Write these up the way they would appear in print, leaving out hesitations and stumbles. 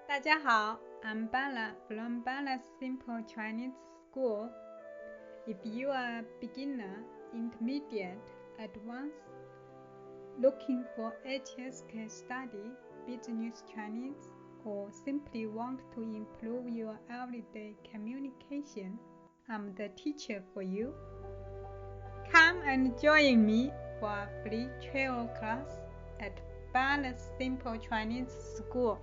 大家好, I'm Bella from Bella's Simple Chinese School. If you are a beginner, intermediate, advanced, looking for HSK study, business Chinese, or simply want to improve your everyday communication, I'm the teacher for you. Come and join me for a free travel class at Bella's Simple Chinese School.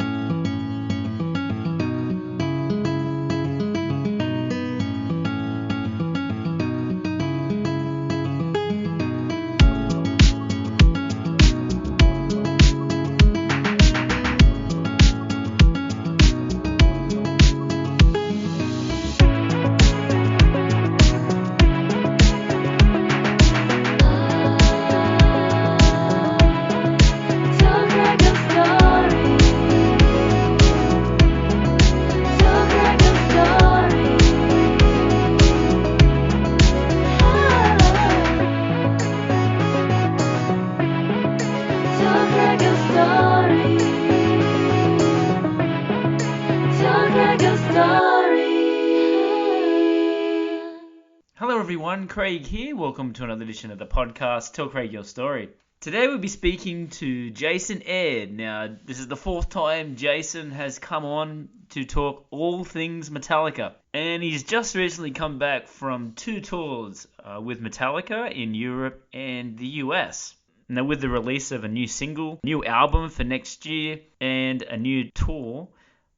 Hello everyone, Craig here. Welcome to another edition of the podcast, Tell Craig Your Story. Today we'll be speaking to Jason Aird. Now, this is the fourth time Jason has come on to talk all things Metallica. And he's just recently come back from two tours with Metallica in Europe and the US. Now, with the release of a new single, new album for next year, and a new tour,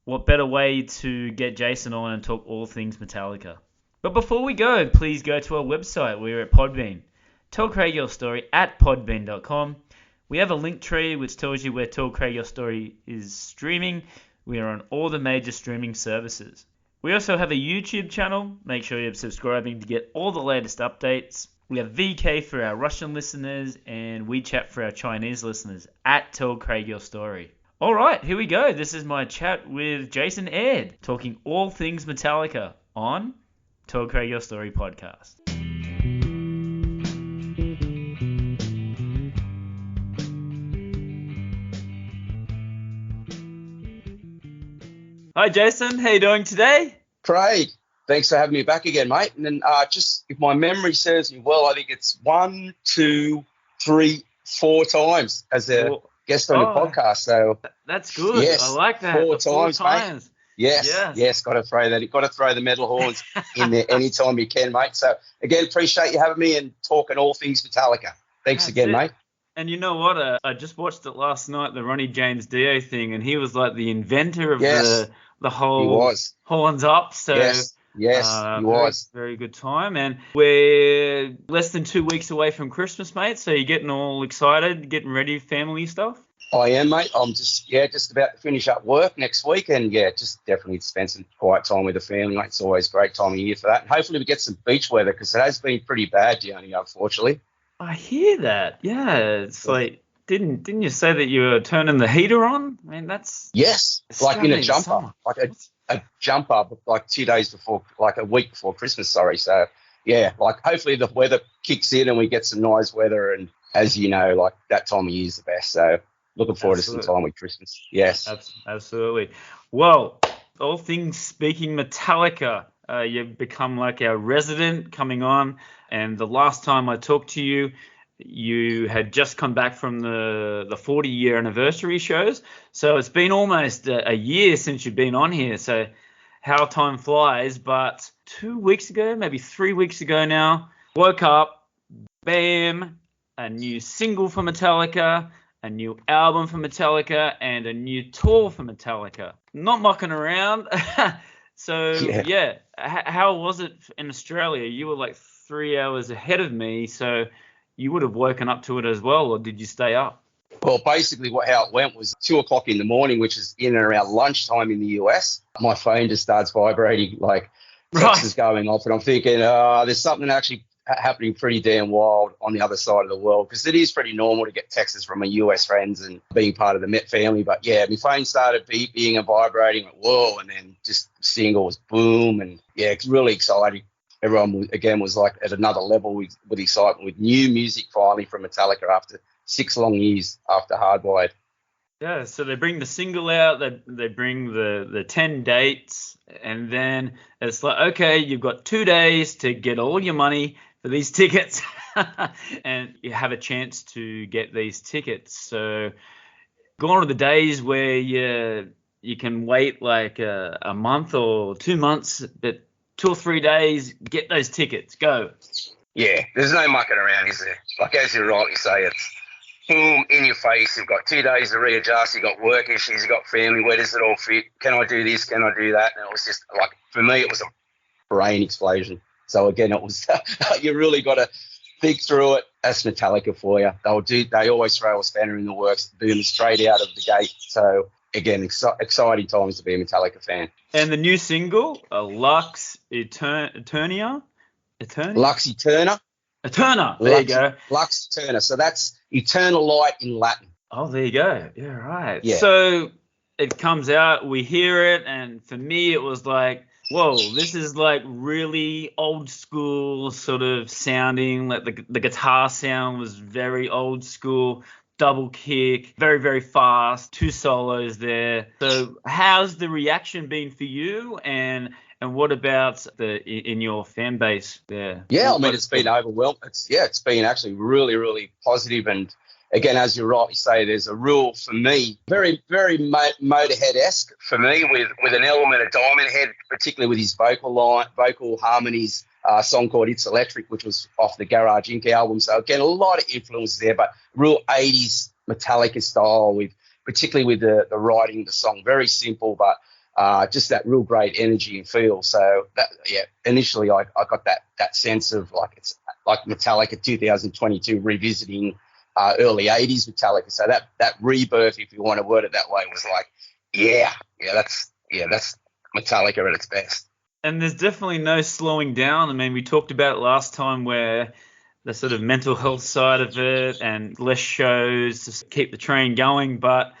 what better way to get Jason on and talk all things Metallica? But before we go, please go to our website. We're at Podbean. Tell Craig Your Story at podbean.com. We have a link tree which tells you where Tell Craig Your Story is streaming. We are on all the major streaming services. We also have a YouTube channel. Make sure you're subscribing to get all the latest updates. We have VK for our Russian listeners and WeChat for our Chinese listeners at Tell Craig Your Story. Alright, here we go. This is my chat with Jason Aird, talking all things Metallica on Tell Craig Your Story podcast. Hi Jason, how you doing today? Craig, thanks for having me back again, mate. And then just if my memory serves me well, I think it's 1, 2, 3, 4 times as a guest on your podcast. So that's good. Yes, I like that. 4 times, mate. Yes, got to throw the metal horns in there anytime you can, mate. So again, appreciate you having me and talking all things Metallica. Thanks again, mate. And you know what? I just watched it last night, the Ronnie James Dio thing, and he was like the inventor of the whole horns up. So yes, he was. Very good time. And we're less than 2 weeks away from Christmas, mate. So you're getting all excited, getting ready for family stuff? I am, mate. I'm just about to finish up work next week and, just definitely spend some quiet time with the family, mate. It's always a great time of year for that. And hopefully we get some beach weather because it has been pretty bad, Jonny, unfortunately. I hear that. Yeah, it's like, didn't you say that you were turning the heater on? I mean, that's... Yes, like in a jumper, like a jumper, like 2 days before, like a week before Christmas, sorry. So, like hopefully the weather kicks in and we get some nice weather. And as you know, like that time of year is the best. So looking forward to some time with Christmas. Yes. Absolutely. Well, all things speaking Metallica, you've become like our resident coming on. And the last time I talked to you, you had just come back from the 40-year anniversary shows. So it's been almost a year since you've been on here. So how time flies. But 2 weeks ago, maybe 3 weeks ago now, woke up, bam, a new single for Metallica, a new album for Metallica, and a new tour for Metallica. Not mucking around. So, how was it in Australia? You were like 3 hours ahead of me, so you would have woken up to it as well, or did you stay up? Well, basically how it went was 2 o'clock in the morning, which is in and around lunchtime in the US. My phone just starts vibrating, like text is going off, and I'm thinking, there's something actually happening pretty damn wild on the other side of the world, because it is pretty normal to get texts from my US friends and being part of the Met family. But my phone started beeping and vibrating, whoa, and then just the single was boom, and it's really exciting. Everyone again was like at another level with excitement, with new music finally from Metallica after 6 long years after Hardwired. Yeah, so they bring the single out, they bring the 10 dates, and then it's like, okay, you've got 2 days to get all your money for these tickets, and you have a chance to get these tickets. So gone are the days where you can wait like a month or 2 months, but 2 or 3 days, get those tickets, go. Yeah, there's no mucking around, is there? Like, as you rightly say, it's boom, in your face. You've got 2 days to readjust. You've got work issues. You've got family. Where does it all fit? Can I do this? Can I do that? And it was just like, for me, it was a brain explosion. So again, it was, you really got to think through it. That's Metallica for you. They always throw a spanner in the works, boom, straight out of the gate. So again, exciting times to be a Metallica fan. And the new single, Lux Aeterna? Lux Aeterna. Aeterna, there you go. Lux Aeterna. So that's eternal light in Latin. Oh, there you go. Yeah, right. Yeah. So it comes out, we hear it, and for me it was like, whoa, this is like really old school sort of sounding. Like the guitar sound was very old school, double kick, very, very fast, 2 solos there. So how's the reaction been for you, and what about in your fan base there? Yeah, I mean, it's been overwhelming. It's been actually really, really positive. And again, as you rightly say, there's a real, for me, very, very Motorhead-esque for me, with an element of Diamond Head, particularly with his vocal harmonies. A song called It's Electric, which was off the Garage Inc. album. So again, a lot of influence there, but real 80s Metallica style, particularly with the writing of the song. Very simple, but just that real great energy and feel. So initially I got that sense of like, it's like Metallica 2022 revisiting early 80s Metallica. So that rebirth, if you want to word it that way, was like, that's Metallica at its best. And there's definitely no slowing down. I mean, we talked about it last time, where the sort of mental health side of it and less shows to keep the train going. But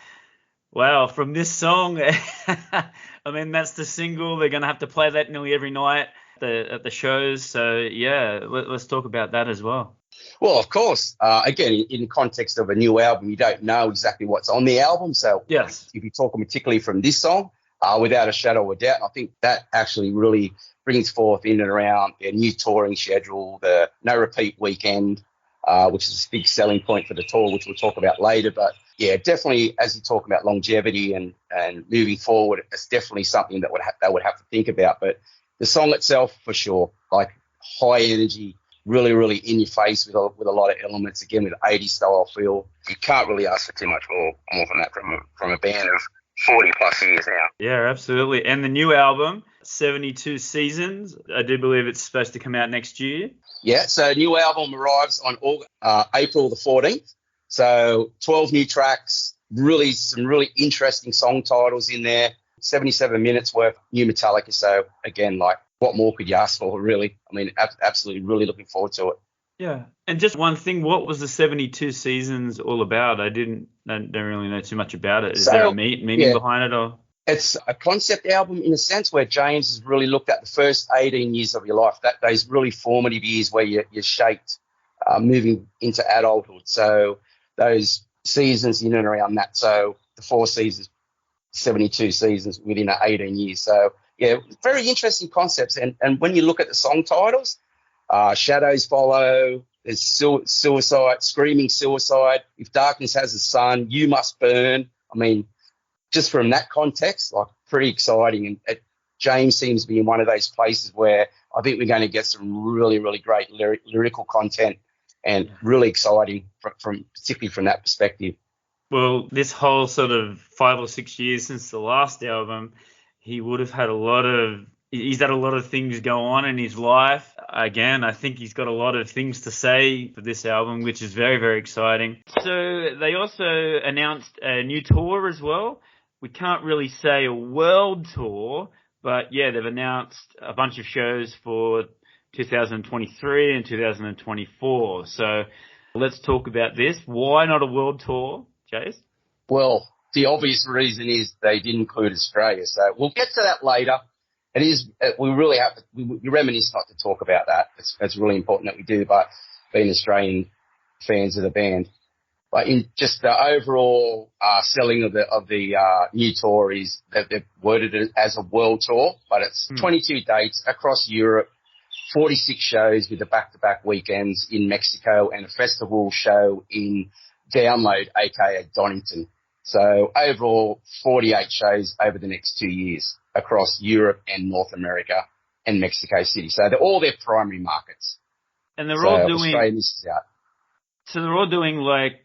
wow, from this song, I mean, that's the single. They're going to have to play that nearly every night at the shows. So yeah, let's talk about that as well. Well, of course. Again, in the context of a new album, you don't know exactly what's on the album. So yes, if you're talking particularly from this song, without a shadow of a doubt, I think that actually really brings forth in and around a new touring schedule, the no repeat weekend, which is a big selling point for the tour, which we'll talk about later. But yeah, definitely, as you talk about longevity and moving forward, it's definitely something that they would have to think about. But the song itself, for sure, like high energy, really, really in your face with a lot of elements, again, with 80s style feel. You can't really ask for too much more than that from a band of 40 plus years now. Yeah, absolutely. And the new album, 72 Seasons, I do believe it's supposed to come out next year. Yeah, so new album arrives on April the 14th. So 12 new tracks, some really interesting song titles in there, 77 minutes worth new Metallica. So again, like, what more could you ask for, really? I mean, absolutely really looking forward to it. Yeah. And just one thing, what was the 72 Seasons all about? I don't really know too much about it. Is there a meaning behind it? Or it's a concept album in a sense where James has really looked at the first 18 years of your life, those really formative years where you're shaped moving into adulthood. So those seasons in and around that. So the 4 seasons, 72 seasons within 18 years. So yeah, very interesting concepts. And when you look at the song titles, Shadows Follow, there's Suicide, Screaming Suicide, If Darkness Has a Sun, You Must Burn. I mean, just from that context, like, pretty exciting. And James seems to be in one of those places where I think we're going to get some really, really great lyrical content, and really exciting particularly from that perspective. Well, this whole sort of 5 or 6 years since the last album, he would have had he's had a lot of things go on in his life. Again, I think he's got a lot of things to say for this album, which is very, very exciting. So they also announced a new tour as well. We can't really say a world tour, but yeah, they've announced a bunch of shows for 2023 and 2024. So let's talk about this. Why not a world tour, Jace? Well, the obvious reason is they didn't include Australia. So we'll get to that later. It is, we really have to, we reminisce not to talk about that. It's really important that we do, but being Australian fans of the band. Like in just the overall selling of the new tour is that they've worded it as a world tour, but it's 22 dates across Europe, 46 shows with the back-to-back weekends in Mexico and a festival show in Download, aka Donington. So overall, 48 shows over the next 2 years across Europe and North America and Mexico City. So they're all their primary markets. And they're all doing. Australia misses out. So they're all doing like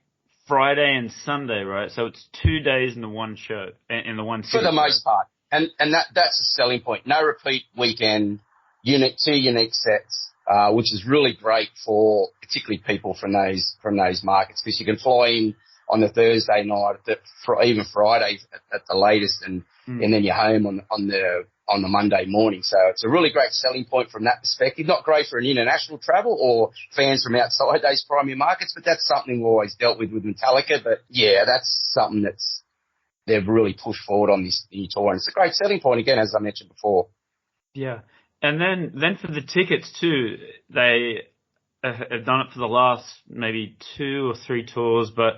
Friday and Sunday, right? So it's 2 days in the one show, in the one city. For the most part. And that's a selling point. No repeat weekend, two unique sets, which is really great for particularly people from those markets, because you can fly in on the Thursday night, for even Friday at the latest, and then you're home on the Monday morning. So it's a really great selling point from that perspective. Not great for an international travel or fans from outside those primary markets, but that's something we've always dealt with Metallica. But yeah, that's something they've really pushed forward on this new tour, and it's a great selling point again, as I mentioned before. Yeah, and then for the tickets too, they have done it for the last maybe 2 or 3 tours, but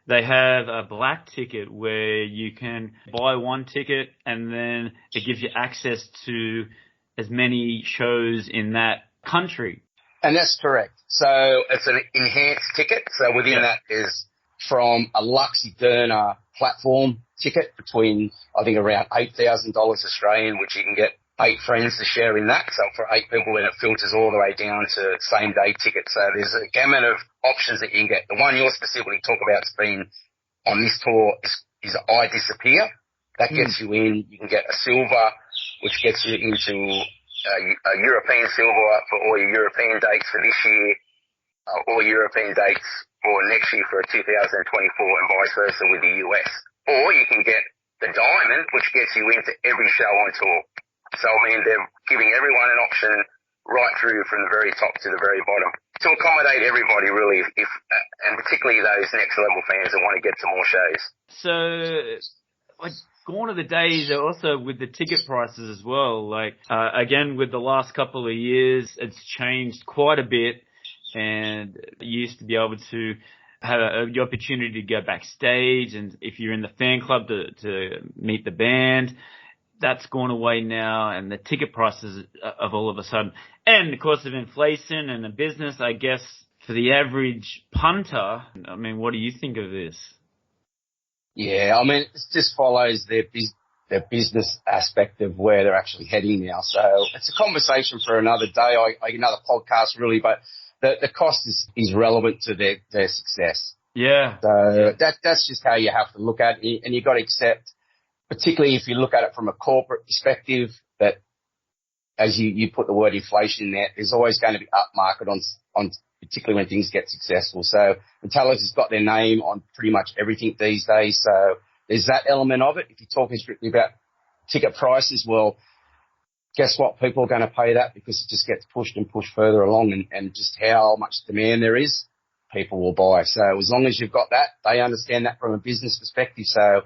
they have a black ticket where you can buy one ticket and then it gives you access to as many shows in that country. And that's correct. So it's an enhanced ticket. So within that is from a Lux Aeterna platform ticket between, I think, around $8,000 Australian, which you can get 8 friends to share in that. So for 8 people, and it filters all the way down to same day tickets. So there's a gamut of options that you can get. The one you're specifically talking about has been on this tour is I Disappear. That gets you in. You can get a silver, which gets you into a European silver for all your European dates for this year, all European dates for next year for 2024, and vice versa with the US. Or you can get the diamond, which gets you into every show on tour. So, I mean, they're giving everyone an option right through from the very top to the very bottom to accommodate everybody, really, and particularly those next level fans that want to get to more shows. So, like, gone are the days also with the ticket prices as well. Like, again, with the last couple of years, it's changed quite a bit, and you used to be able to have the opportunity to go backstage, and if you're in the fan club to meet the band. That's gone away now, and the ticket prices of all of a sudden, and of course of inflation and the business, I guess, for the average punter, I mean, what do you think of this? Yeah, I mean, it just follows their business aspect of where they're actually heading now. So it's a conversation for another day, another podcast really, but the cost is relevant to their success. Yeah. So that's just how you have to look at it, and you've got to accept, particularly if you look at it from a corporate perspective, that as you put the word inflation in there's always going to be upmarket on particularly when things get successful. So Metallica's got their name on pretty much everything these days. So there's that element of it. If you're talking strictly about ticket prices, well, guess what? People are going to pay that because it just gets pushed and pushed further along, and just how much demand there is, people will buy. So as long as you've got that, they understand that from a business perspective. So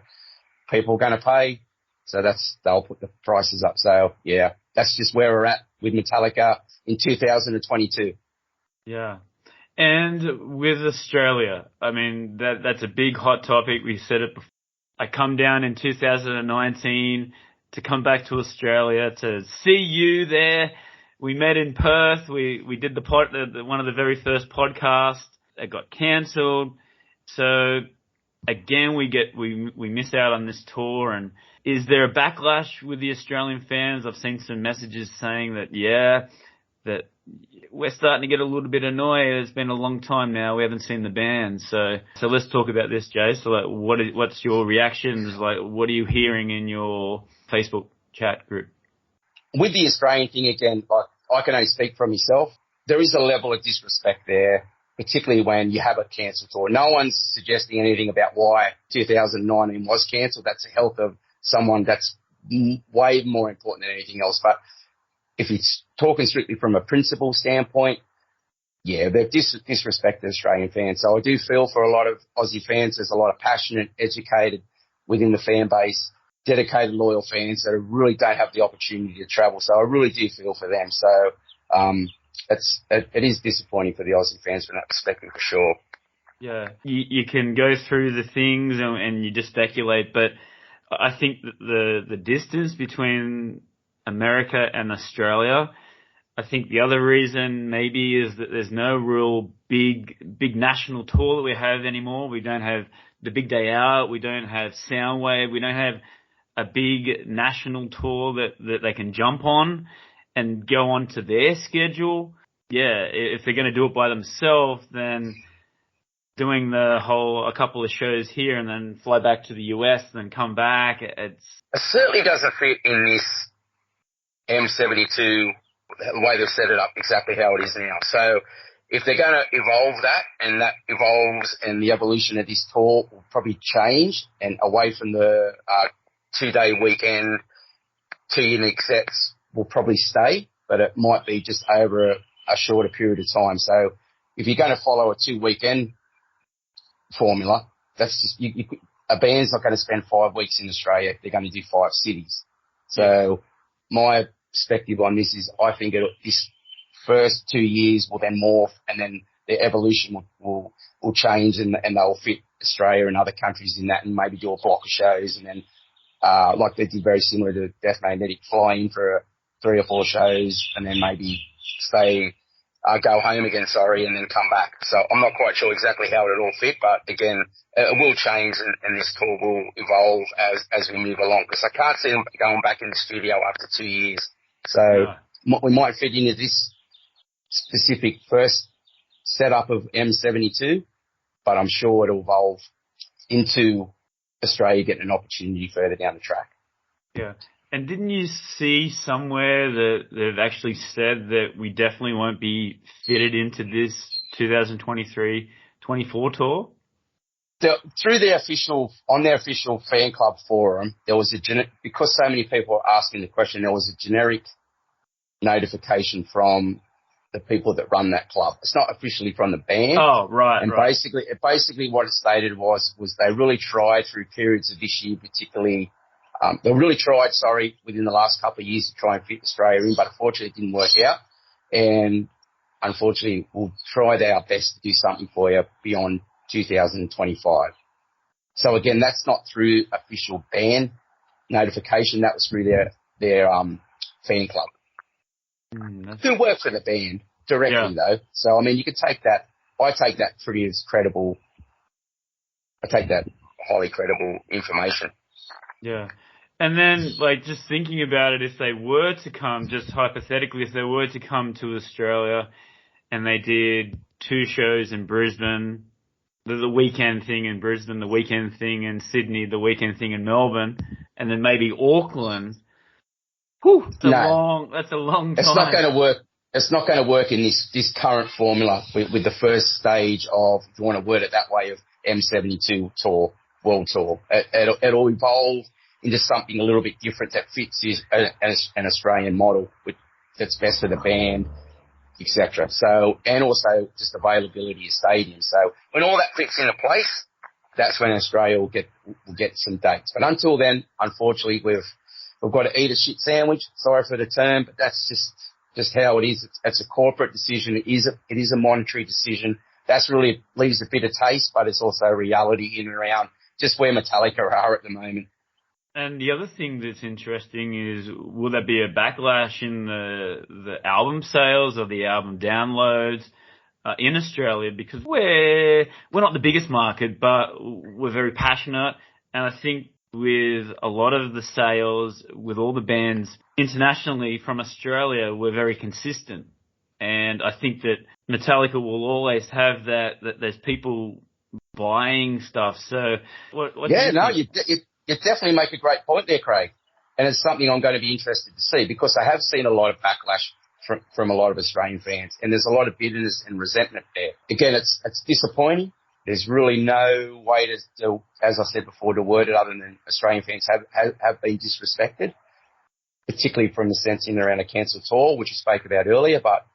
people are going to pay, so they'll put the prices up. So yeah, that's just where we're at with Metallica in 2022. Yeah, and with Australia, I mean that's a big hot topic. We said it before. I come down in 2019 to come back to Australia to see you there. We met in Perth. We did one of the very first podcasts. It got cancelled, so. Again, we miss out on this tour, and is there a backlash with the Australian fans? I've seen some messages saying that we're starting to get a little bit annoyed. It's been a long time now. We haven't seen the band. So let's talk about this, Jay. So like, what's your reactions? Like, what are you hearing in your Facebook chat group? With the Australian thing again, I can only speak for myself. There is a level of disrespect there, particularly when you have a cancelled tour. No one's suggesting anything about why 2019 was cancelled. That's the health of someone. That's way more important than anything else. But if it's talking strictly from a principle standpoint, yeah, they've disrespected Australian fans. So I do feel for a lot of Aussie fans, there's a lot of passionate, educated within the fan base, dedicated, loyal fans that really don't have the opportunity to travel. So I really do feel for them. So it is disappointing for the Aussie fans from that perspective, for sure. Yeah, you can go through the things and you just speculate, but I think that the distance between America and Australia, I think the other reason maybe is that there's no real big national tour that we have anymore. We don't have the Big Day Out. We don't have Soundwave. We don't have a big national tour that they can jump on and go on to their schedule. Yeah, if they're going to do it by themselves, then doing a couple of shows here and then fly back to the US and then come back, it certainly doesn't fit in this M72, the way they've set it up, exactly how it is now. So if they're going to evolve that, and that evolves, and the evolution of this tour will probably change, and away from the 2-day weekend, 2 unique sets will probably stay, but it might be just over a shorter period of time. So if you're going to follow a 2-weekend formula, that's just a band's not going to spend 5 weeks in Australia. They're going to do 5 cities. So my perspective on this is, I think this first 2 years will then morph, and then the evolution will change, and they'll fit Australia and other countries in that, and maybe do a block of shows, and then like they did very similar to Death Magnetic, fly in for 3 or 4 shows, and then maybe stay. Go home again, and then come back. So I'm not quite sure exactly how it'll all fit, but again, it will change, and this tour will evolve as we move along, because I can't see them going back in the studio after 2 years. So we might fit into this specific first setup of M72, but I'm sure it'll evolve into Australia getting an opportunity further down the track. Yeah. And didn't you see somewhere that they've actually said that we definitely won't be fitted into this 2023-24 tour? Through on their official fan club forum, there was because so many people were asking the question, there was a generic notification from the people that run that club. It's not officially from the band. Oh, right. And basically what it stated was they really tried through periods of this year, particularly. They really tried, within the last couple of years to try and fit Australia in, but unfortunately it didn't work out. And unfortunately, we'll try our best to do something for you beyond 2025. So again, that's not through official band notification. That was through their fan club. Who work for the band directly though. So I mean, you could take that. I take that pretty as credible. I take that highly credible information. Yeah. And then, just thinking about it, if they were to come, just hypothetically, if they were to come to Australia and they did 2 shows in Brisbane, the weekend thing in Brisbane, the weekend thing in Sydney, the weekend thing in Melbourne, and then maybe Auckland, that's a long time. It's not going to work. It's not going to work in this current formula with the first stage of, if you want to word it that way, of M72 Tour, World Tour. It'll evolve into something a little bit different that fits an Australian model that's best for the band, etc. So, and also just availability of stadiums. So when all that fits into place, that's when Australia will get some dates. But until then, unfortunately, we've got to eat a shit sandwich. Sorry for the term, but that's just how it is. It's a corporate decision. It is a monetary decision. That's really leaves a bit of taste, but it's also a reality in and around just where Metallica are at the moment. And the other thing that's interesting is, will there be a backlash in the album sales or the album downloads in Australia? Because we're not the biggest market, but we're very passionate. And I think with a lot of the sales, with all the bands internationally from Australia, we're very consistent. And I think that Metallica will always have that there's people buying stuff. So you definitely make a great point there, Craig. And it's something I'm going to be interested to see, because I have seen a lot of backlash from a lot of Australian fans, and there's a lot of bitterness and resentment there. Again, it's disappointing. There's really no way to, as I said before, to word it other than Australian fans have been disrespected, particularly from the sense in and around a cancelled tour, which I spoke about earlier. But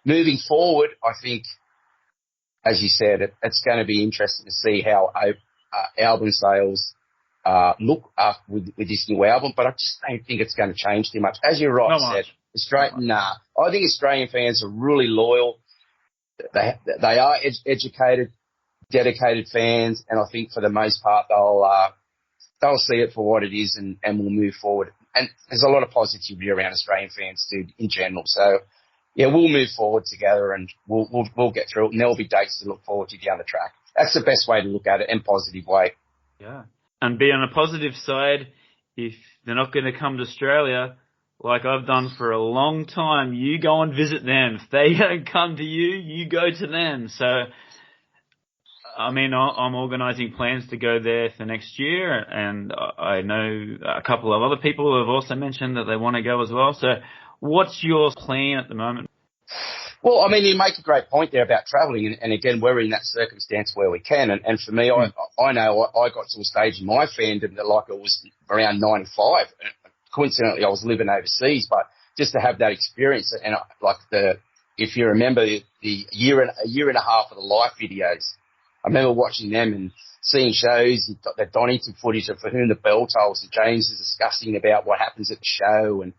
moving forward, I think, as you said, it's going to be interesting to see how album sales look with this new album, but I just don't think it's going to change too much. As you're right, said, I think Australian fans are really loyal. They are educated, dedicated fans, and I think for the most part they'll see it for what it is, and we'll move forward. And there's a lot of positivity around Australian fans too, in general. So yeah, we'll move forward together, and we'll get through it, and there'll be dates to look forward to down the track. That's the best way to look at it, in positive way. Yeah, and be on a positive side. If they're not going to come to Australia, like I've done for a long time, you go and visit them. If they don't come to you, you go to them. So, I mean, I'm organising plans to go there for next year, and I know a couple of other people have also mentioned that they want to go as well. So what's your plan at the moment? Well, I mean, you make a great point there about travelling, and again, we're in that circumstance where we can. And for me, I know I got to a stage in my fandom that, like, it was around 95. Coincidentally, I was living overseas, but just to have that experience, and if you remember the year and a half of the live videos, I remember watching them and seeing shows that Donny took footage of For Whom the Bell Tolls, and James is discussing about what happens at the show and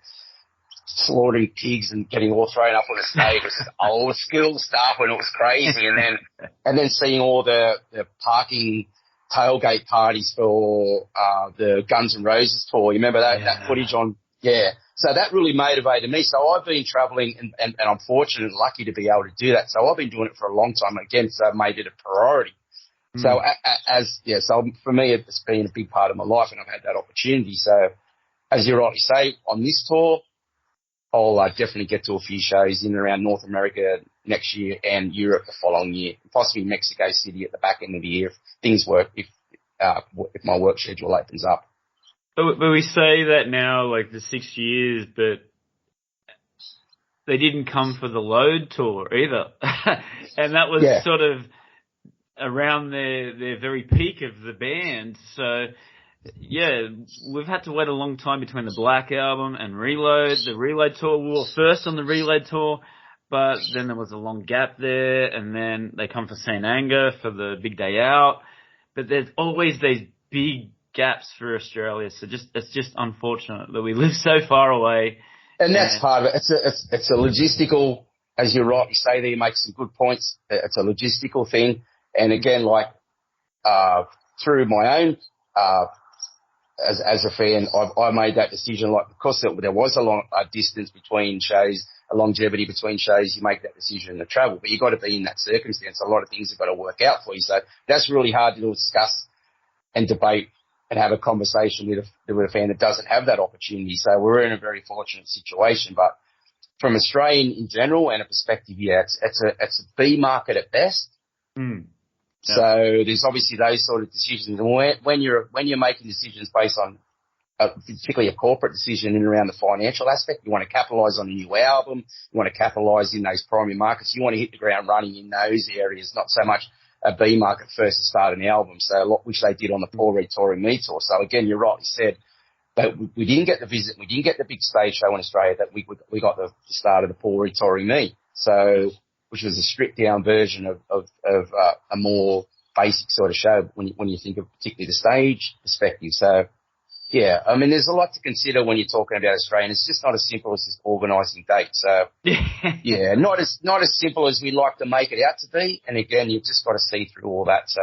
slaughtering pigs and getting all thrown up on the stage. It was old school stuff, and it was crazy. And then seeing all the parking tailgate parties for the Guns N' Roses tour. You remember that footage on? Yeah. So that really motivated me. So I've been travelling, and I'm fortunate and lucky to be able to do that. So I've been doing it for a long time. Again, so I've made it a priority. So so for me, it's been a big part of my life, and I've had that opportunity. So as you rightly say, on this tour, I'll definitely get to a few shows in and around North America next year and Europe the following year, possibly Mexico City at the back end of the year if things work, if my work schedule opens up. But we say that now, like the 6 years, but they didn't come for the Load tour either. And that was sort of around their very peak of the band. So, yeah, we've had to wait a long time between the Black Album and Reload. The Reload tour, we were first on the Reload tour, but then there was a long gap there, and then they come for St. Anger for the Big Day Out. But there's always these big gaps for Australia, so it's just unfortunate that we live so far away. And that's part of it. It's a logistical, as you rightly say there, you make some good points. It's a logistical thing. And again, like through my own as a fan, I made that decision. Like, because there was a distance between shows, a longevity between shows, you make that decision to travel. But you've got to be in that circumstance. A lot of things have got to work out for you. So that's really hard to discuss and debate and have a conversation with a fan that doesn't have that opportunity. So we're in a very fortunate situation. But from Australian in general and a perspective, it's a B market at best. Mm. Yeah. So there's obviously those sort of decisions. And when you're making decisions based on particularly a corporate decision in around the financial aspect, you want to capitalise on a new album, you want to capitalise in those primary markets, you want to hit the ground running in those areas, not so much a B market first to start an album, which they did on the Paul Reed Touring Me tour. So again, you rightly said that we didn't get the visit, we didn't get the big stage show in Australia, that we got the start of the Paul Reed Touring Me. So, which was a stripped down version of a more basic sort of show when you think of particularly the stage perspective. So, yeah, I mean, there's a lot to consider when you're talking about Australia. It's just not as simple as just organising dates. So, yeah, not as simple as we like to make it out to be. And again, you've just got to see through all that. So,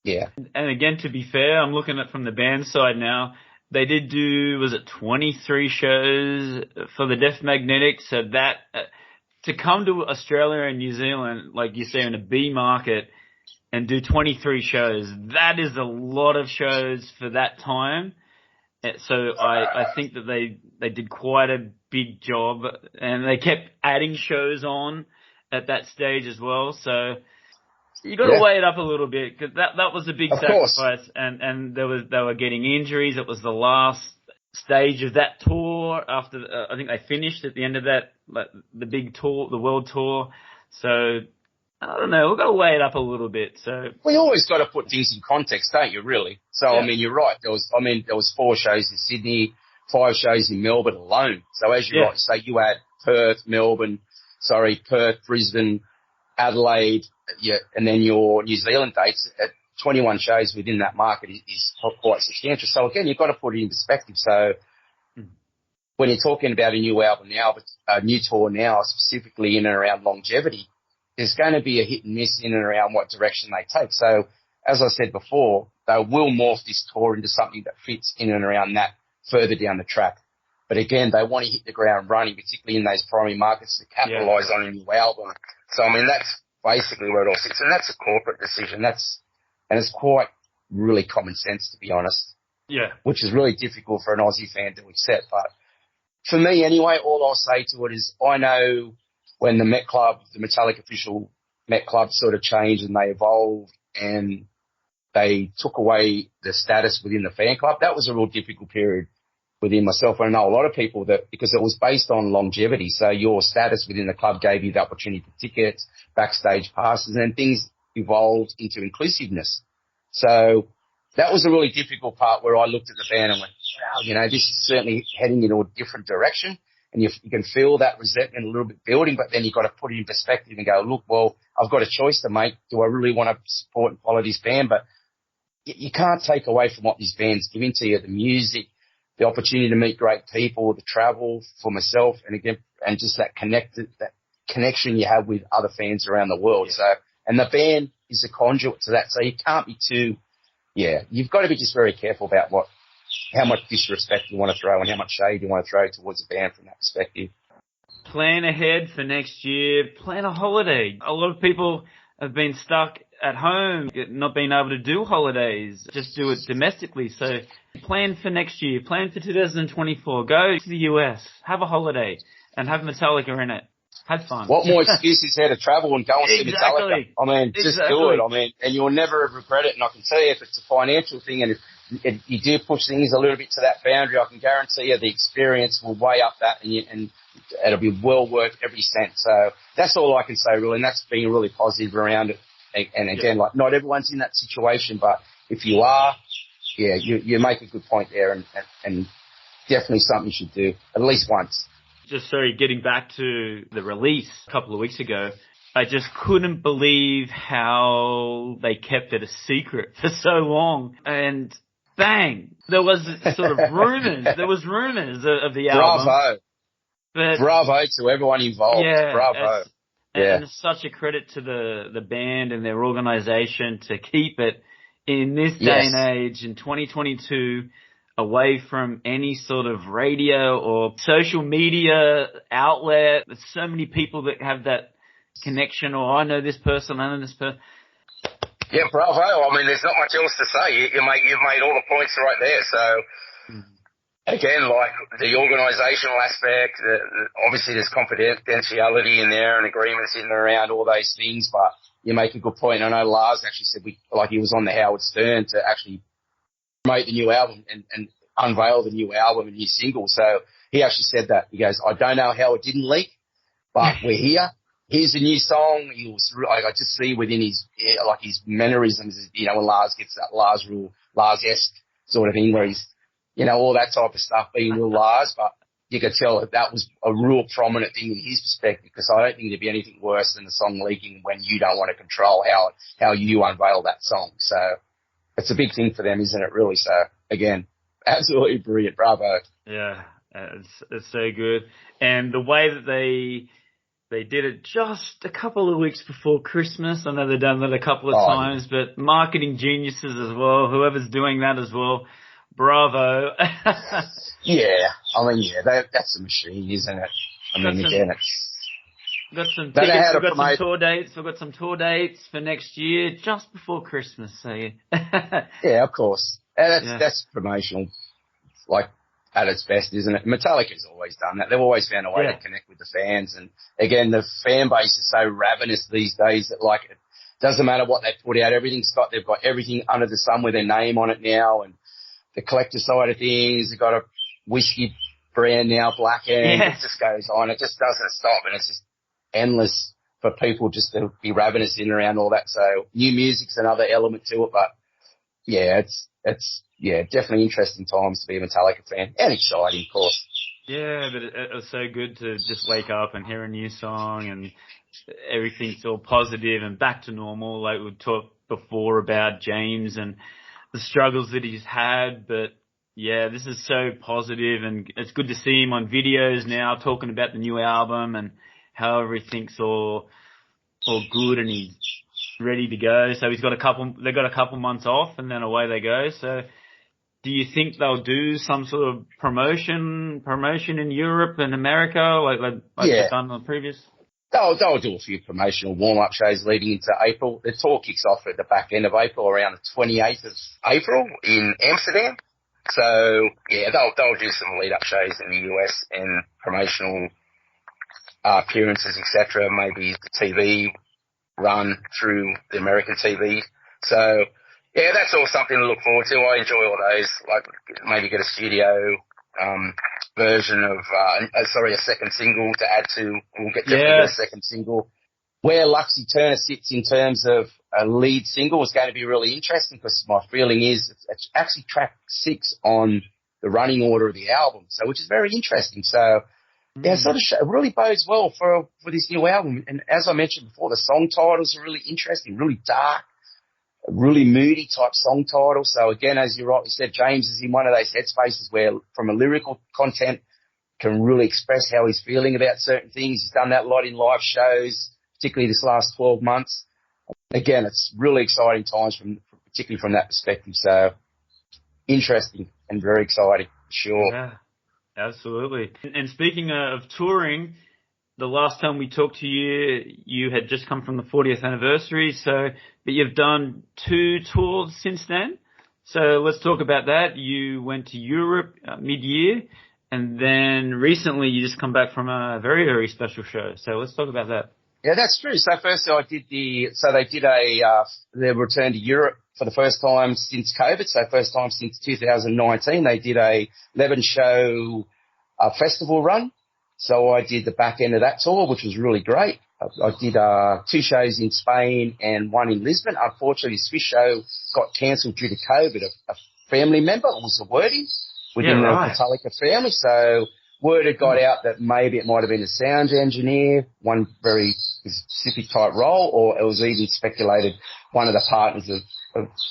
yeah. And again, to be fair, I'm looking at from the band side now. They did do, 23 shows for the Deaf Magnetic. So that, to come to Australia and New Zealand, like you say, in a B market and do 23 shows, that is a lot of shows for that time. So I think that they did quite a big job, and they kept adding shows on at that stage as well. So you got to weigh it up a little bit, because that was a big sacrifice, and they were getting injuries. It was the last stage of that tour after I think they finished at the end of that, like, the big tour, the world tour. So I don't know. We've got to weigh it up a little bit. So we always got to put things in context, don't you? Really. So I mean, you're right. There was 4 shows in Sydney, 5 shows in Melbourne alone. So as you rightly say, you add Perth, Brisbane, Adelaide, and then your New Zealand dates at 21 shows within that market is quite substantial. So again, you've got to put it in perspective. So when you're talking about a new album now, but a new tour now, specifically in and around longevity, there's going to be a hit and miss in and around what direction they take. So, as I said before, they will morph this tour into something that fits in and around that further down the track. But again, they want to hit the ground running, particularly in those primary markets, to capitalise on a new album. So, I mean, that's basically where it all sits. And that's a corporate decision. And it's quite really common sense, to be honest. Yeah. Which is really difficult for an Aussie fan to accept. But for me, anyway, all I'll say to it is I know when the Metclub, the Metallica official Metclub sort of changed and they evolved and they took away the status within the fan club, that was a real difficult period within myself. I know a lot of people that, because it was based on longevity, so your status within the club gave you the opportunity for tickets, backstage passes, and things evolved into inclusiveness. So that was a really difficult part where I looked at the band and went, wow, you know, this is certainly heading in a different direction. And you can feel that resentment a little bit building, but then you've got to put it in perspective and go, look, well, I've got a choice to make. Do I really want to support and follow this band? But you can't take away from what these bands giving to you, the music, the opportunity to meet great people, the travel for myself, and again, and just that connection you have with other fans around the world. So, and the band is a conduit to that. So you can't be too, you've got to be just very careful about how much disrespect you want to throw and how much shade you want to throw towards a band from that perspective. Plan ahead for next year. Plan a holiday. A lot of people have been stuck at home, not being able to do holidays, just do it domestically. So plan for next year. Plan for 2024. Go to the US, have a holiday, and have Metallica in it. Have fun. What more excuse is there to travel and go and see Metallica? I mean, just do it. I mean, and you'll never regret it. And I can tell you, if it's a financial thing and if you do push things a little bit to that boundary, I can guarantee you the experience will weigh up that and it'll be well worth every cent. So that's all I can say, really. And that's being really positive around it. And again, like, not everyone's in that situation, but if you are, you make a good point there and definitely something you should do at least once. Just getting back to the release a couple of weeks ago, I just couldn't believe how they kept it a secret for so long. And bang, there was sort of rumors. There was rumors of the album. Bravo to everyone involved. Yeah, bravo. And it's such a credit to the band and their organisation to keep it in this day and age in 2022 away from any sort of radio or social media outlet. There's so many people that have that connection, or I know this person, I know this person. Yeah, bravo. I mean, there's not much else to say. You've made all the points right there. So, again, like the organisational aspect, obviously there's confidentiality in there and agreements in and around all those things, but you make a good point. I know Lars actually said he was on the Howard Stern to actually promote the new album and unveil the new album and new single. So he actually said that. He goes, I don't know how it didn't leak, but we're here. Here's a new song. I just see within his mannerisms, when Lars gets that Lars-esque sort of thing where he's, all that type of stuff being real Lars, but you could tell that was a real prominent thing in his perspective, because I don't think there'd be anything worse than the song leaking when you don't want to control how you unveil that song. So it's a big thing for them, isn't it, really? So, again, absolutely brilliant. Bravo. Yeah, it's so good. And the way that they did it just a couple of weeks before Christmas. I know they've done that a couple of times, but marketing geniuses as well, whoever's doing that as well, bravo. That's a machine, isn't it? We've got some tickets, we've got some tour dates. We've got some tour dates for next year, just before Christmas. So yeah, of course. That's promotional, at its best, isn't it? Metallica's always done that. They've always found a way to connect with the fans. And again, the fan base is so ravenous these days that it doesn't matter what they put out. They've got everything under the sun with their name on it now. And the collector side of things, they've got a whiskey brand now, Black Hand. It just goes on. It just doesn't stop. And it's just endless for people just to be ravenous in and around all that. So new music's another element to it. But it's definitely interesting times to be a Metallica fan, and exciting, of course. Yeah, but it was so good to just wake up and hear a new song and everything's all positive and back to normal. Like we talked before about James and the struggles that he's had, but this is so positive, and it's good to see him on videos now talking about the new album and how everything's all all good and he's ready to go. So they've got a couple months off and then away they go. So do you think they'll do some sort of promotion in Europe and America like they've done in the previous? They'll do a few promotional warm-up shows leading into April. The tour kicks off at the back end of April, around the 28th of April in Amsterdam. So, yeah, they'll do some lead-up shows in the US and promotional appearances, etc. Maybe the TV run through the American TV. So, yeah, that's all something to look forward to. I enjoy all those. Like, maybe get a studio version of, a second single to add to. We'll definitely get a second single. Where Lux Aeterna sits in terms of a lead single is going to be really interesting because my feeling is it's actually track 6 on the running order of the album, so which is very interesting. So, yeah, it really bodes well for this new album. And as I mentioned before, the song titles are really interesting, really dark, really moody type song title. So again, as you rightly said, James is in one of those headspaces where from a lyrical content can really express how he's feeling about certain things. He's done that a lot in live shows, particularly this last 12 months. Again, it's really exciting times particularly from that perspective. So interesting and very exciting, for sure. Yeah, absolutely. And speaking of touring, the last time we talked to you, you had just come from the 40th anniversary, but you've done 2 tours since then. So let's talk about that. You went to Europe mid-year, and then recently you just come back from a very, very special show. So let's talk about that. Yeah, that's true. So firstly, they returned to Europe for the first time since COVID. So first time since 2019, they did a 11-show festival run. So I did the back end of that tour, which was really great. I did 2 shows in Spain and 1 in Lisbon. Unfortunately, the Swiss show got cancelled due to COVID. A family member was the wording within the Metallica family. So word had got out that maybe it might have been a sound engineer, one very specific type role, or it was even speculated one of the partners of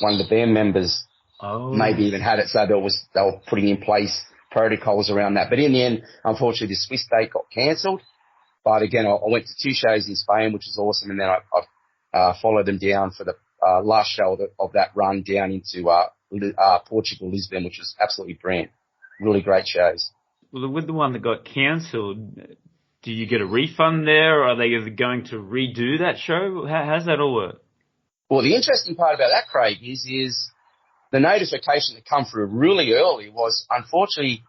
one of the band members maybe even had it. So they were putting in place protocols around that. But in the end, unfortunately, the Swiss date got cancelled. But again, I went to 2 shows in Spain, which was awesome. And then I followed them down for the last show of that run down into Portugal, Lisbon, which was absolutely brilliant. Really great shows. Well, with the one that got cancelled, do you get a refund there, or are they going to redo that show? How's that all work? Well, the interesting part about that, Craig, is the notification that come through really early was, unfortunately,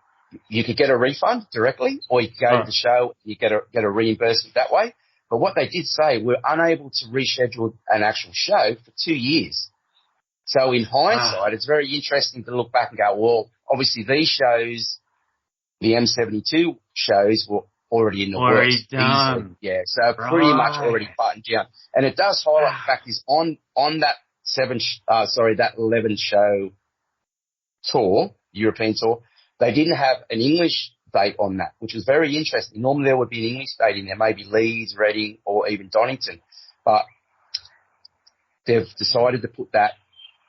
you could get a refund directly, or you could go to the show, you get a reimbursement that way. But what they did say, we're unable to reschedule an actual show for 2 years. So in hindsight, it's very interesting to look back and go, well, obviously these shows, the M72 shows were already in the works. Done. Yeah, so pretty much already buttoned down. And it does highlight the fact is on that 11 show tour, European tour, they didn't have an English date on that, which was very interesting. Normally there would be an English date in there, maybe Leeds, Reading, or even Donington. But they've decided to put that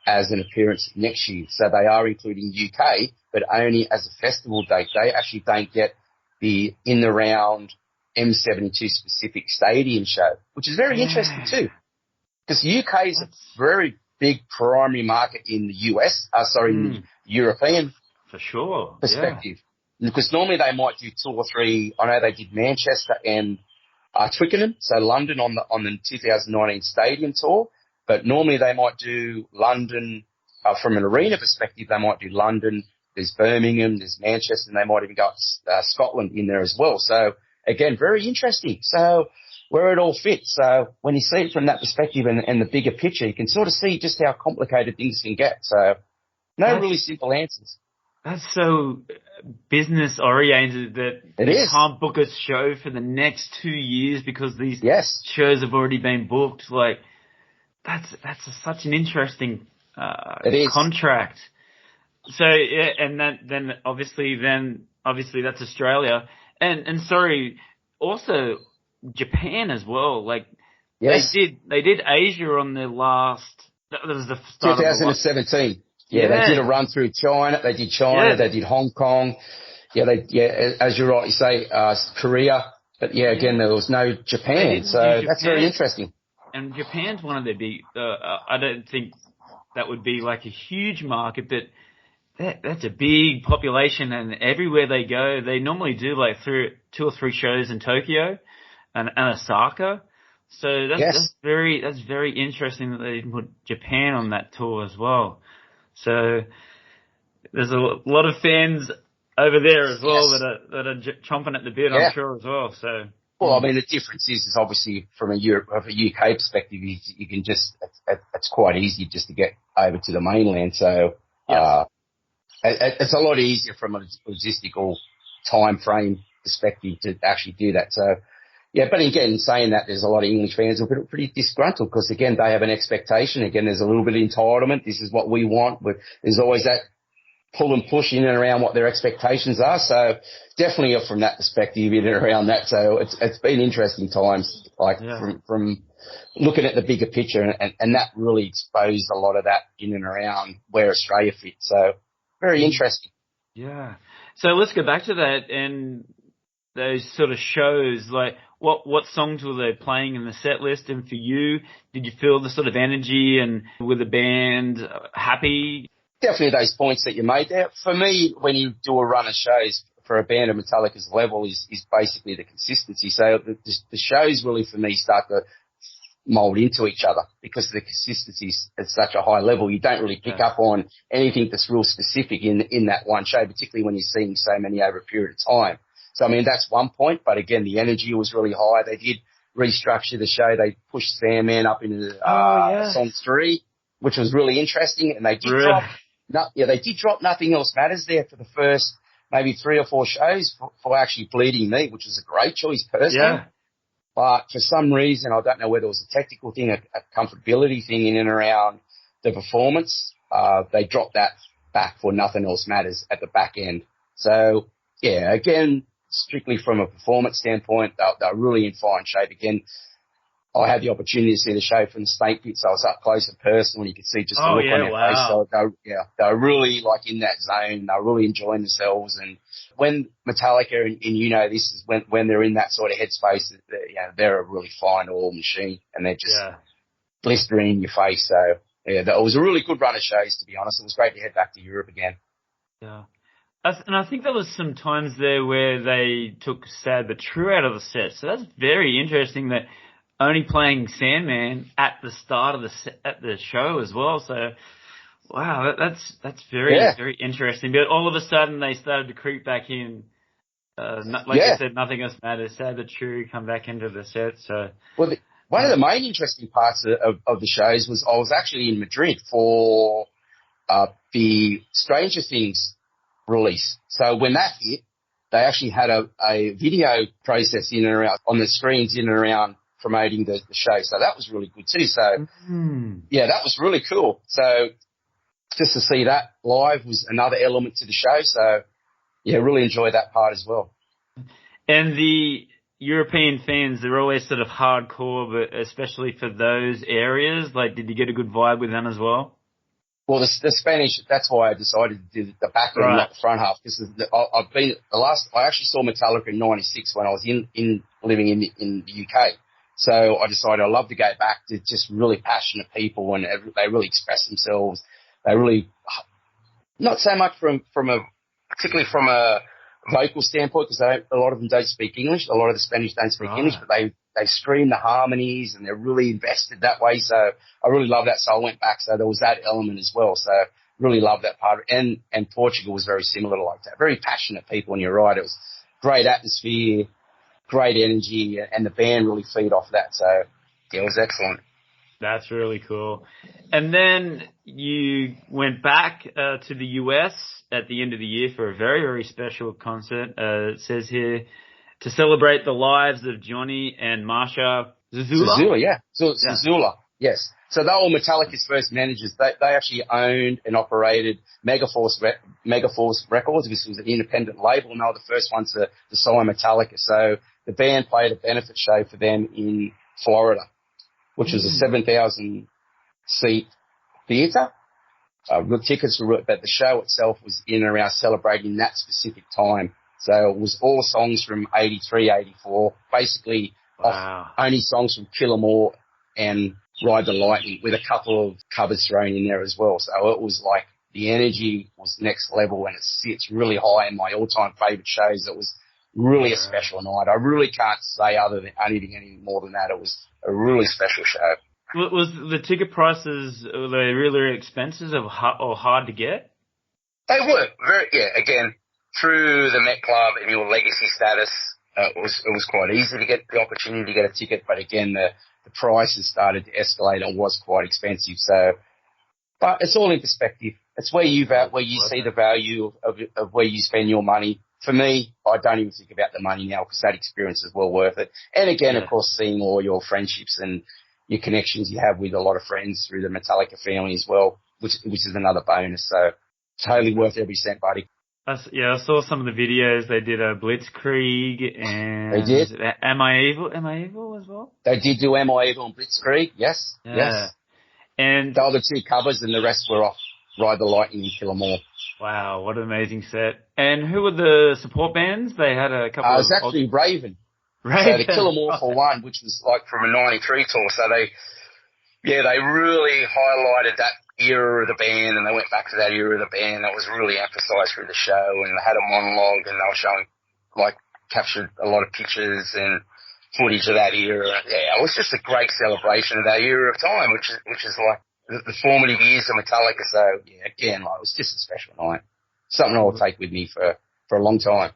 as an appearance next year. So they are including UK, but only as a festival date. They actually don't get the in the round M72 specific stadium show, which is very interesting too. Because the UK is a very big primary market in the US, in the European for sure perspective. Yeah. Because normally they might do 2 or 3. I know they did Manchester and Twickenham, so London on the 2019 stadium tour. But normally they might do London from an arena perspective. They might do London. There's Birmingham. There's Manchester, and they might even got Scotland in there as well. So again, very interesting. So where it all fits. So when you see it from that perspective and the bigger picture, you can sort of see just how complicated things can get. So no really simple answers. That's so business oriented that you can't book a show for the next 2 years because these shows have already been booked. Like that's such an interesting contract. So yeah, and then obviously that's Australia and sorry, also Japan as well. Like they did Asia on their last. That was the start 2017. Yeah, they did a run through China. They did China. They did Hong Kong. As you rightly say, Korea. But again, there was no Japan. So that's very interesting. and Japan's one of their big. I don't think that would be like a huge market, but that's a big population, and everywhere they go, they normally do like 2 or 3 shows in Tokyo and Osaka. So that's very interesting that they put Japan on that tour as well. So there's a lot of fans over there as well that are chomping at the bit, I'm sure as well. So. Well, I mean, the difference is obviously from a UK perspective, you can just, it's quite easy just to get over to the mainland. So, it's a lot easier from a logistical time frame perspective to actually do that. So, yeah, but again, saying that, there's a lot of English fans who are pretty disgruntled because, again, they have an expectation. Again, there's a little bit of entitlement. This is what we want. But there's always that pull and push in and around what their expectations are. So definitely from that perspective in and around that. So it's been interesting times, from looking at the bigger picture, and that really exposed a lot of that in and around where Australia fits. So very interesting. Yeah. So let's go back to that and those sort of shows. Like what songs were they playing in the set list? And for you, did you feel the sort of energy and with the band happy? Definitely those points that you made there. For me, when you do a run of shows for a band of Metallica's level is basically the consistency. So the shows really for me start to mould into each other because the consistency is at such a high level. You don't really pick up on anything that's real specific in that one show, particularly when you're seeing so many over a period of time. So, I mean, that's one point. But again, the energy was really high. They did restructure the show. They pushed Sandman up into song 3, which was really interesting. And they did drop Nothing Else Matters there for the first maybe 3 or 4 shows for actually Bleeding Me, which was a great choice personally. Yeah. But for some reason, I don't know whether it was a technical thing, a comfortability thing in and around the performance, they dropped that back for Nothing Else Matters at the back end. So, yeah, again, strictly from a performance standpoint, they're really in fine shape. Again, I had the opportunity to see the show from the Snake Pit, so I was up close and personal, and you could see just the look on their face. So they're really like in that zone. They're really enjoying themselves. And when Metallica, and you know this is when they're in that sort of headspace, they're a really fine oil machine, and they're just blistering in your face. So yeah, it was a really good run of shows, to be honest. It was great to head back to Europe again. Yeah. And I think there was some times there where they took Sad But True out of the set. So that's very interesting that only playing Sandman at the start of at the show as well. So, wow, that's very very interesting. But all of a sudden they started to creep back in. I said, Nothing Else Matters, Sad But True, come back into the set. So, well, one of the main interesting parts of the shows was I was actually in Madrid for the Stranger Things release. So when that hit, they actually had a video process in and around on the screens in and around promoting the show. So that was really good too. So that was really cool. So just to see that live was another element to the show. So yeah, really enjoyed that part as well. And the European fans, they're always sort of hardcore, but especially for those areas, like, did you get a good vibe with them as well? Well, the Spanish, that's why I decided to do the back end, not the front half. Because I actually saw Metallica in '96 when I was living in the UK. So I decided I'd love to go back to just really passionate people, and they really express themselves. They really, not so much particularly from a vocal standpoint, because a lot of them don't speak English. A lot of the Spanish don't speak English, but they scream the harmonies and they're really invested that way. So I really love that. So I went back. So there was that element as well. So really love that part. And Portugal was very similar to like that. Very passionate people. And you're right. It was great atmosphere, great energy, and the band really feed off that. So yeah, it was excellent. That's really cool. And then you went back to the US at the end of the year for a very, very special concert. It says here, to celebrate the lives of Jonny and Marsha Zazula. Zazula, yes. So they're all Metallica's first managers. They actually owned and operated Megaforce Records, which was an independent label, and they were the first ones to sign Metallica. So the band played a benefit show for them in Florida, which was a 7,000-seat theatre. The tickets were, but the show itself was in and around celebrating that specific time. So it was all songs from 83, 84, basically only songs from Kill 'Em All and Ride the Lightning with a couple of covers thrown in there as well. So it was like the energy was next level, and it sits really high in my all-time favourite shows. It was really a special night. I really can't say anything any more than that. It was a really special show. Was the ticket prices, were they really expensive or hard to get? They were. Again, through the Metclub and your legacy status, it was quite easy to get the opportunity to get a ticket, but again, the prices started to escalate and was quite expensive. So, but it's all in perspective. It's where you see the value of where you spend your money. For me, I don't even think about the money now because that experience is well worth it. And again, of course, seeing all your friendships and your connections you have with a lot of friends through the Metallica family as well, which is another bonus. So totally worth every cent, buddy. I saw some of the videos. They did a Blitzkrieg and they did. Am I Evil as well? They did do Am I Evil and Blitzkrieg, yes. Yeah. Yes. And they were the two covers and the rest were off Ride the Lightning and Kill 'Em All. Wow, what an amazing set. And who were the support bands? They had a couple of... It was actually Raven. So the Kill 'Em All for one, which was like from a 93 tour. So they really highlighted that era of the band, and they went back to that era of the band. That was really emphasised through the show, and they had a monologue, and they were showing, captured a lot of pictures and footage of that era. Yeah, it was just a great celebration of that era of time, which is like the formative years of Metallica. So yeah, again, it was just a special night. Something I'll take with me for a long time.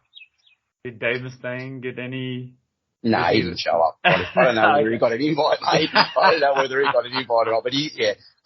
Did Dave Mustaine get any? No, he didn't show up. I don't know whether he got an invite, mate. I don't know whether he got an invite or not. But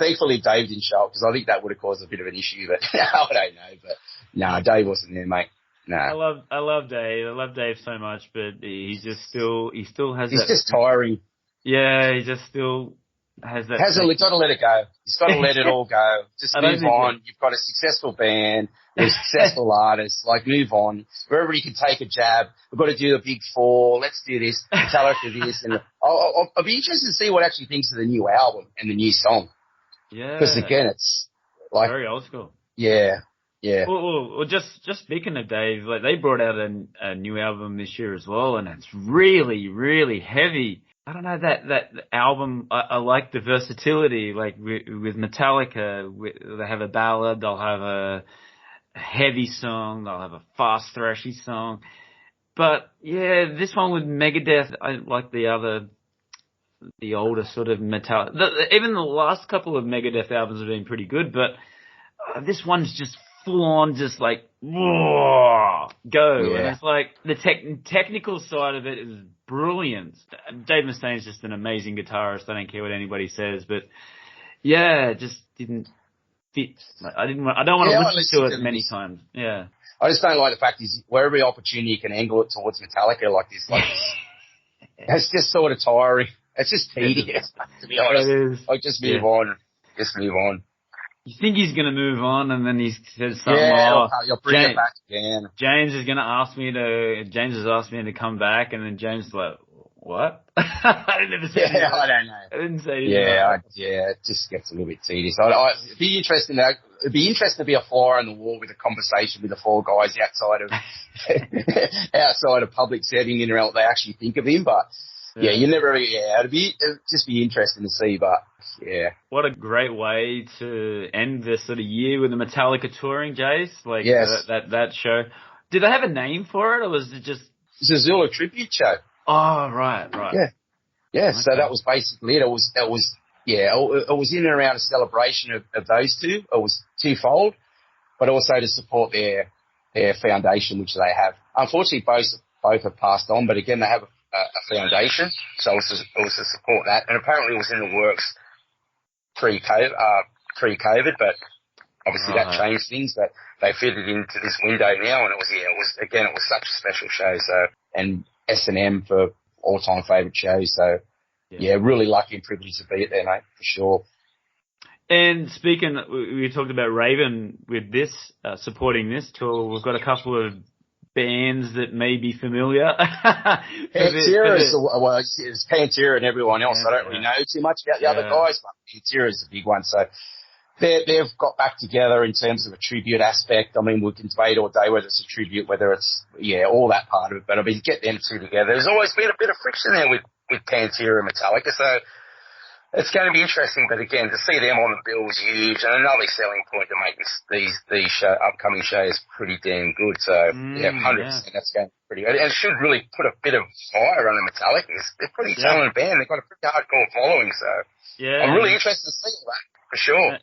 thankfully Dave didn't show up because I think that would have caused a bit of an issue. But I don't know. But no, Dave wasn't there, mate. No. I love Dave. I love Dave so much, but he still has. He's just tiring. Yeah, he just still has that. He's got to let it go. He's got to let it all go. Just move on. You've got a successful band. You're a successful artist. Move on. Everybody can take a jab. We've got to do the big four. Let's do this. Metallica this. And I'll be interested to see what actually thinks of the new album and the new song. Yeah. Because again, it's very old school. Yeah. Yeah. Well, just speaking of Dave, they brought out a new album this year as well, and it's really, really heavy. I don't know, that album, I like the versatility, with Metallica, they have a ballad, they'll have a heavy song, they'll have a fast thrashy song. But yeah, this one with Megadeth, I like the older sort of Metallica. Even the last couple of Megadeth albums have been pretty good, but this one's just full on, just whoa, go. Yeah. And it's the technical side of it is brilliant. Dave Mustaine's just an amazing guitarist. I don't care what anybody says, but yeah, it just didn't fit. I don't want to listen to it many times. Yeah. I just don't like the fact is where every opportunity you can angle it towards Metallica like this, it's just sort of tiring. It's just tedious, to be honest. It is. Just move on. Just move on. You think he's going to move on, and then he says something. You'll bring it back again. James has asked me to come back, and then James is like, what? I didn't say anything. I don't know. I didn't say anything. It just gets a little bit tedious. It'd be interesting to be a fly on the wall with a conversation with the four guys outside of public setting and around what they actually think of him, but it'd just be interesting to see, but yeah. What a great way to end this sort of year with the Metallica touring, Jace. Yes. That show. Did they have a name for it, or was it just Zazula tribute show? Oh, right. Yeah. Okay. So that was basically it. It was in and around a celebration of those two. It was twofold, but also to support their foundation, which they have. Unfortunately, both have passed on, but again, they have a foundation, so it was to support that. And apparently, it was in the works pre-COVID, but obviously that changed things. But they fitted into this window now, and it was such a special show. So, and S&M for all-time favourite shows. So, really lucky and privileged to be there, mate, for sure. And speaking, we talked about Raven with this, supporting this tour. We've got a couple of bands that may be familiar. Pantera is Pantera and everyone else. I don't really know too much about the other guys, but Pantera is a big one. So they've got back together in terms of a tribute aspect. I mean, we can debate all day whether it's a tribute, whether it's, all that part of it. But I mean, get them two together. There's always been a bit of friction there with Pantera and Metallica. So it's going to be interesting, but again, to see them on the bill is huge, and another selling point to make these upcoming shows pretty damn good. So, 100%, that's going to be pretty good. And it should really put a bit of fire on the Metallica. They're a pretty talented band. They've got a pretty hardcore following, so I'm really interested to see all that, for sure.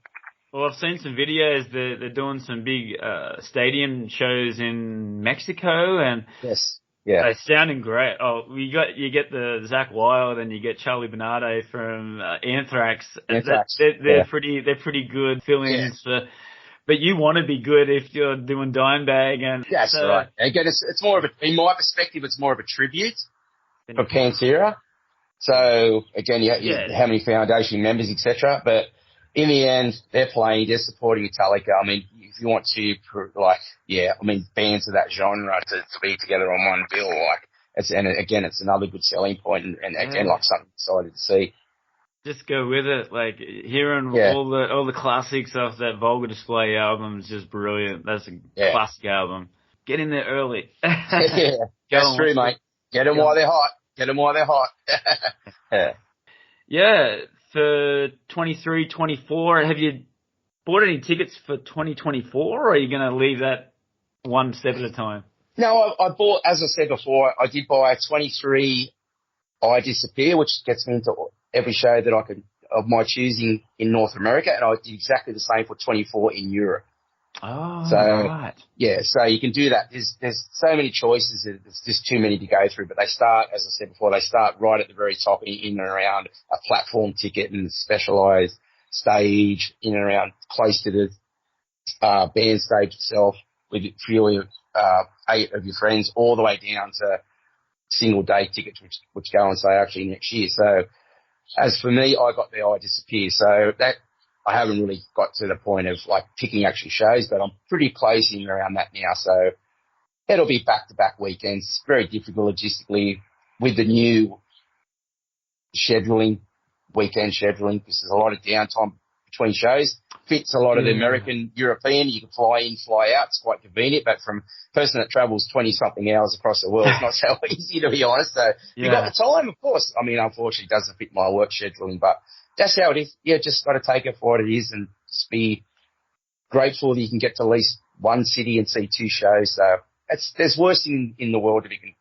Well, I've seen some videos. They're doing some big stadium shows in Mexico, and yes. Yeah. They're sounding great. Oh, you get the Zakk Wylde and you get Charlie Bernardo from Anthrax. They're pretty good fill-ins but you want to be good if you're doing Dimebag and that's right. Again, it's more of in my perspective, it's more of a tribute for Pantera. So again, how many Foundation members, etc. But in the end, they're supporting Metallica. I mean, if you want to, bands of that genre to be together on one bill, it's another good selling point, and again, something excited to see. Just go with it, hearing all the classics off that Vulgar Display album is just brilliant. That's a classic album. Get in there early. That's true, mate. Get them while they're hot. Yeah. For 23, 24, have you bought any tickets for 2024, or are you going to leave that one step at a time? No, I bought, as I said before, I did buy a 23 I Disappear, which gets me into every show that I could of my choosing in North America, and I did exactly the same for 24 in Europe. Oh, so, right. Yeah, so you can do that. There's so many choices. There's just too many to go through. But they start, as I said before, right at the very top in and around a platform ticket and specialised stage in and around close to the band stage itself with purely 8 of your friends, all the way down to single day tickets, which go on sale actually next year. So as for me, I got the I Disappear. So that I haven't really got to the point of picking actual shows, but I'm pretty close in around that now. So it'll be back-to-back weekends. It's very difficult logistically with the new weekend scheduling, because there's a lot of downtime between shows. Fits a lot of the American, European. You can fly in, fly out. It's quite convenient, but from a person that travels 20-something hours across the world, it's not so easy, to be honest. So you got the time, of course. I mean, unfortunately, it doesn't fit my work scheduling, but that's how it is. Yeah, just got to take it for what it is and just be grateful that you can get to at least one city and see 2 shows. So there's worse in the world that you can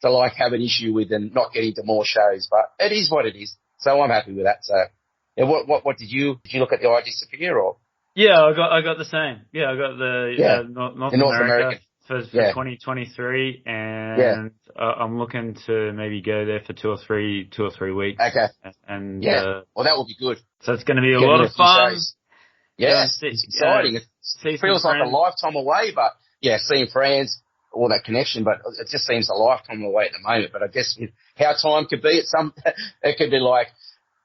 to have an issue with and not getting to more shows, but it is what it is. So I'm happy with that. So yeah, what did you look at the I Disappear or? Yeah, I got the same. Yeah, I got the North America for 2023, and I'm looking to maybe go there for 2 or 3 weeks. Okay. And well, that will be good. So it's going to be a lot of fun. Yes, it's exciting. It feels like a lifetime away, but seeing friends, all that connection, but it just seems a lifetime away at the moment. But I guess with how time could be, it could be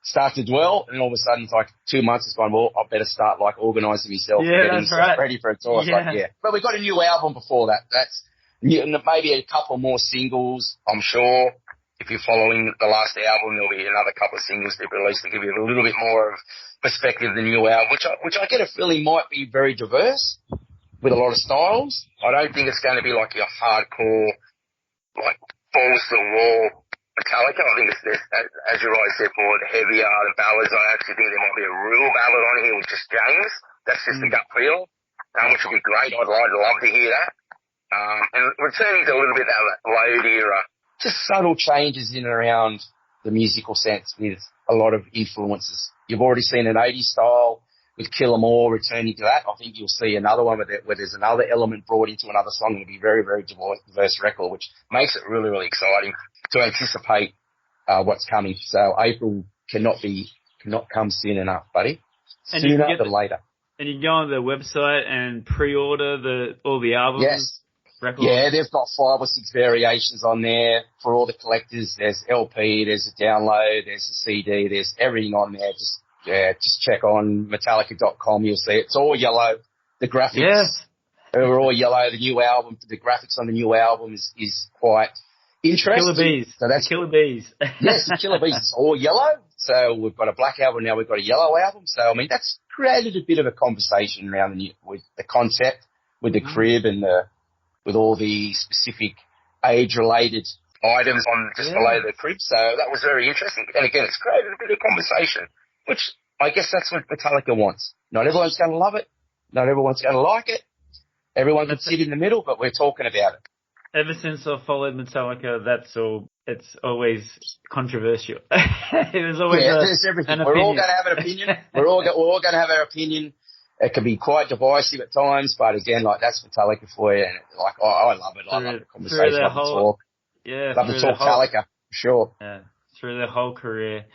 started well, and all of a sudden, it's 2 months has gone, well, I better start organising myself and getting myself ready for a tour. But we got a new album before that. That's new, maybe a couple more singles, I'm sure. If you're following the last album, there'll be another couple of singles to be released to give you a little bit more of perspective of the new album, which I get a feeling might be very diverse with a lot of styles. I don't think it's going to be like your hardcore, balls to the wall Metallica. I think it's, as you rightly said, for the heavier, the ballads. I actually think there might be a real ballad on here with just James. That's just the gut feel, which would be great. I'd love to hear that. And returning to a little bit of that Load era, just subtle changes in and around the musical sense with a lot of influences. You've already seen an 80s style with Kill 'Em All, returning to that. I think you'll see another one where there's another element brought into another song. It'll be very, very diverse record, which makes it really, really exciting to anticipate what's coming. So April cannot come soon enough, buddy. Sooner than later. And you can go on their website and pre-order all the albums. Yes. Records. Yeah, they've got 5 or 6 variations on there for all the collectors. There's LP, there's a download, there's a CD, there's everything on there. Just check on Metallica.com. You'll see it's all yellow. The graphics are all yellow. The new album, the graphics on the new album is quite interesting. Killer Bees. So that's Killer Bees. Yes, the Killer Bees is all yellow. So we've got a black album now. We've got a yellow album. So I mean, that's created a bit of a conversation around with the concept, with the crib and with all the specific age-related items on just below the crib. So that was very interesting. And again, it's created a bit of conversation, which I guess that's what Metallica wants. Not everyone's going to love it. Not everyone's going to like it. Everyone can sit in the middle, but we're talking about it. Ever since I followed Metallica, it's always controversial. It was always there's everything. We're all going to have an opinion. We're all going to have our opinion. It can be quite divisive at times, but again, like, that's Metallica for you. And like, I love it. I love the conversation. Love the talk. Yeah, love the talk Metallica, for sure. Yeah, through their whole career.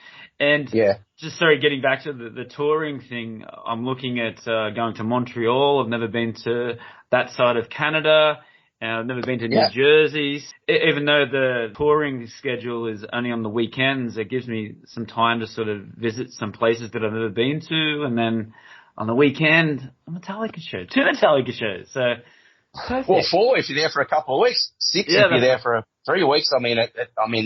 And just getting back to the touring thing, I'm looking at going to Montreal. I've never been to that side of Canada. I've never been to New Jersey. Even though the touring schedule is only on the weekends, it gives me some time to sort of visit some places that I've never been to. And then on the weekend, a Metallica show, 2 Metallica shows. So, perfect. Well, 4 if you're there for a couple of weeks, 6 if you're there for 3 weeks. I mean,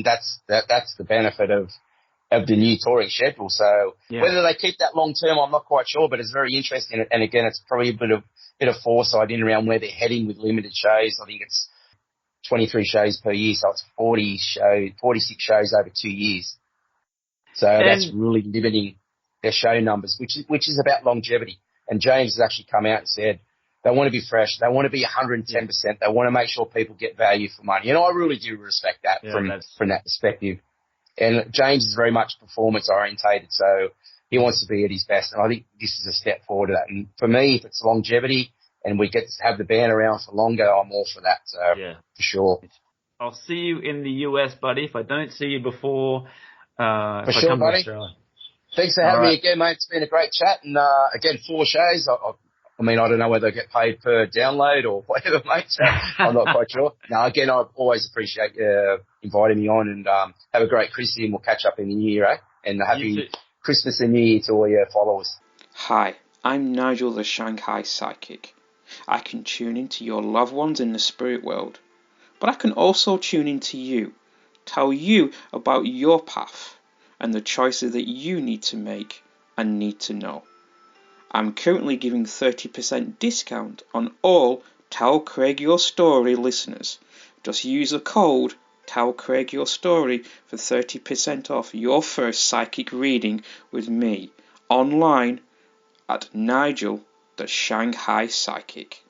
that's the benefit of the new touring schedule. So whether they keep that long term, I'm not quite sure, but it's very interesting. And again, it's probably a bit of foresight in around where they're heading with limited shows. I think it's 23 shows per year, so it's 46 shows over 2 years. So that's really limiting their show numbers, which is about longevity. And James has actually come out and said they want to be fresh, they want to be 110%, they want to make sure people get value for money. And I really do respect that from that perspective. And James is very much performance orientated, so he wants to be at his best. And I think this is a step forward to that. And for me, if it's longevity and we get to have the band around for longer, I'm all for that. So for sure. I'll see you in the US, buddy. If I don't see you before, for sure, buddy. Thanks for having me again, mate. It's been a great chat. And again, 4 shows. I mean, I don't know whether they get paid per download or whatever, mate. So I'm not quite sure. No, again, I always appreciate you inviting me on, and have a great Chrissy, and we'll catch up in the new year, eh? And happy Christmas and New Year to all your followers. Hi, I'm Nigel the Shanghai Psychic. I can tune into your loved ones in the spirit world, but I can also tune into you, tell you about your path and the choices that you need to make and need to know. I'm currently giving 30% discount on all Tell Craig Your Story listeners. Just use the code Tell Craig Your Story for 30% off your first psychic reading with me online at Nigel the Shanghai Psychic.